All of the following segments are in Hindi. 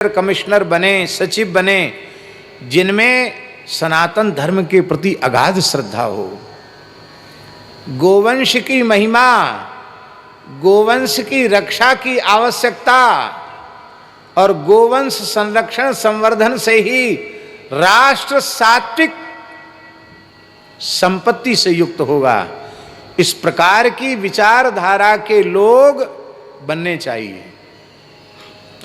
कमिश्नर बने, सचिव बने, जिनमें सनातन धर्म के प्रति अगाध श्रद्धा हो, गोवंश की महिमा, गोवंश की रक्षा की आवश्यकता और गोवंश संरक्षण संवर्धन से ही राष्ट्र सात्विक संपत्ति से युक्त होगा, इस प्रकार की विचारधारा के लोग बनने चाहिए।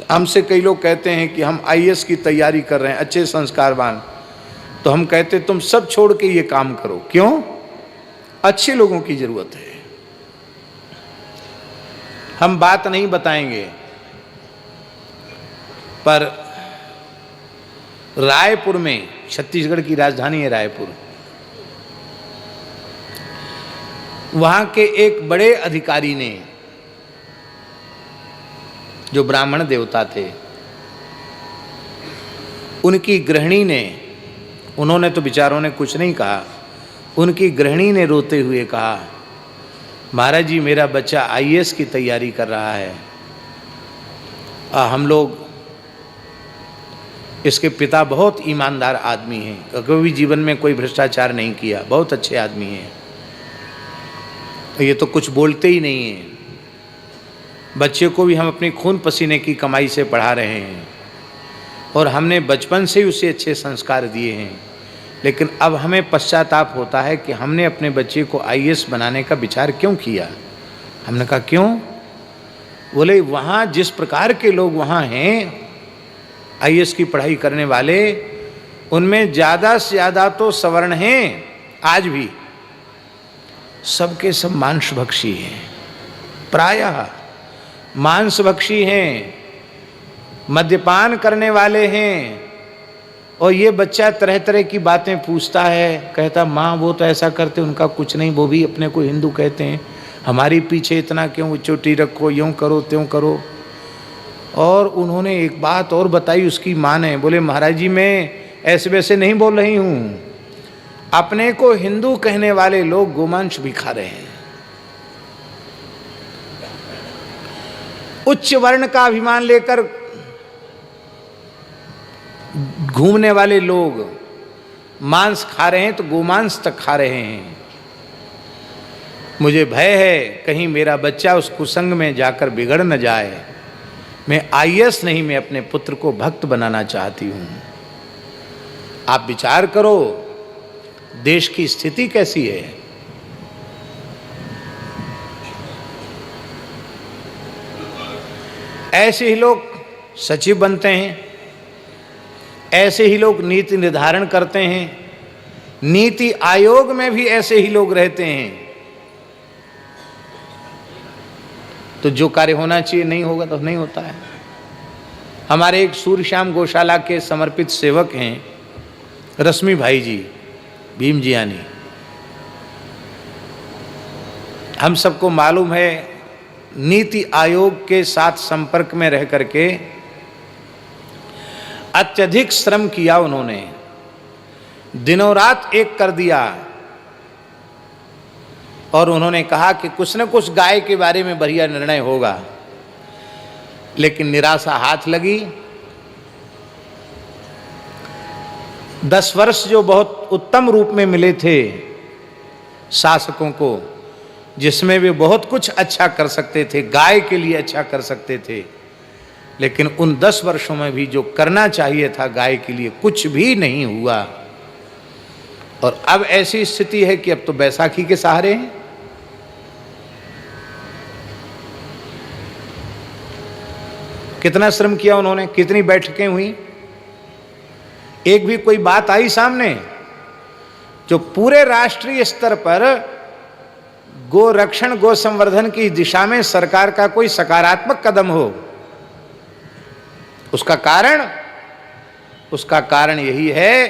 हमसे कई लोग कहते हैं कि हम आईएएस की तैयारी कर रहे हैं, अच्छे संस्कारवान, तो हम कहते तुम सब छोड़ के ये काम करो। क्यों? अच्छे लोगों की जरूरत है। हम बात नहीं बताएंगे, पर रायपुर में, छत्तीसगढ़ की राजधानी है रायपुर, वहां के एक बड़े अधिकारी ने, जो ब्राह्मण देवता थे, उनकी गृहिणी ने, उन्होंने तो बेचारों ने कुछ नहीं कहा, उनकी गृहिणी ने रोते हुए कहा, महाराज जी मेरा बच्चा आईएएस की तैयारी कर रहा है, हम लोग, इसके पिता बहुत ईमानदार आदमी हैं, कभी जीवन में कोई भ्रष्टाचार नहीं किया, बहुत अच्छे आदमी हैं, ये तो कुछ बोलते ही नहीं हैं, बच्चे को भी हम अपनी खून पसीने की कमाई से पढ़ा रहे हैं और हमने बचपन से ही उसे अच्छे संस्कार दिए हैं, लेकिन अब हमें पश्चाताप होता है कि हमने अपने बच्चे को आईएएस बनाने का विचार क्यों किया। हमने कहा क्यों? बोले वहाँ जिस प्रकार के लोग वहाँ हैं आईएएस की पढ़ाई करने वाले, उनमें ज़्यादा से ज़्यादा तो सवर्ण हैं, आज भी सबके सब मांसभक्षी हैं, प्रायः मांसभक्षी हैं, मद्यपान करने वाले हैं। और ये बच्चा तरह तरह की बातें पूछता है, कहता माँ वो तो ऐसा करते, उनका कुछ नहीं, वो भी अपने को हिंदू कहते हैं, हमारी पीछे इतना क्यों चोटी रखो, यूँ करो त्यों करो। और उन्होंने एक बात और बताई उसकी माँ ने, बोले महाराज जी मैं ऐसे वैसे नहीं बोल रही हूँ, अपने को हिंदू कहने वाले लोग गोमांस भी खा रहे हैं, उच्च वर्ण का अभिमान लेकर घूमने वाले लोग मांस खा रहे हैं, तो गोमांस तक खा रहे हैं। मुझे भय है कहीं मेरा बच्चा उस कुसंग में जाकर बिगड़ न जाए। मैं आईएएस नहीं, मैं अपने पुत्र को भक्त बनाना चाहती हूँ। आप विचार करो देश की स्थिति कैसी है। ऐसे ही लोग सचिव बनते हैं, ऐसे ही लोग नीति निर्धारण करते हैं, नीति आयोग में भी ऐसे ही लोग रहते हैं। तो जो कार्य होना चाहिए नहीं होगा तो नहीं होता है। हमारे एक सूर्यश्याम गौशाला के समर्पित सेवक हैं रश्मि भाई जी, भीम जियानी, हम सबको मालूम है नीति आयोग के साथ संपर्क में रह करके अत्यधिक श्रम किया उन्होंने, दिनों रात एक कर दिया, और उन्होंने कहा कि कुछ न कुछ गाय के बारे में बढ़िया निर्णय होगा, लेकिन निराशा हाथ लगी। 10 वर्ष जो बहुत उत्तम रूप में मिले थे शासकों को, जिसमें वे बहुत कुछ अच्छा कर सकते थे, गाय के लिए अच्छा कर सकते थे, लेकिन उन 10 वर्षों में भी जो करना चाहिए था गाय के लिए कुछ भी नहीं हुआ। और अब ऐसी स्थिति है कि अब तो बैसाखी के सहारे हैं। कितना श्रम किया उन्होंने, कितनी बैठकें हुई, एक भी कोई बात आई सामने जो पूरे राष्ट्रीय स्तर पर गो रक्षण गो संवर्धन की दिशा में सरकार का कोई सकारात्मक कदम हो। उसका कारण यही है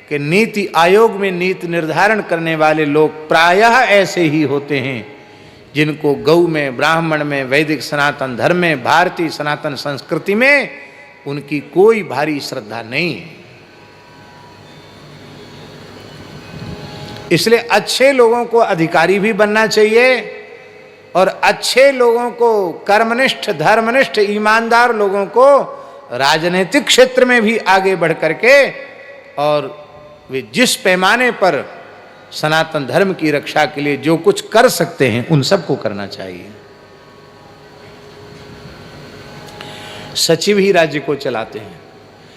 कि नीति आयोग में नीति निर्धारण करने वाले लोग प्रायः ऐसे ही होते हैं जिनको गौ में, ब्राह्मण में, वैदिक सनातन धर्म में, भारतीय सनातन संस्कृति में उनकी कोई भारी श्रद्धा नहीं है। इसलिए अच्छे लोगों को अधिकारी भी बनना चाहिए और अच्छे लोगों को, कर्मनिष्ठ, धर्मनिष्ठ, ईमानदार लोगों को राजनीतिक क्षेत्र में भी आगे बढ़ करके और वे जिस पैमाने पर सनातन धर्म की रक्षा के लिए जो कुछ कर सकते हैं उन सबको करना चाहिए। सचिव ही राज्य को चलाते हैं,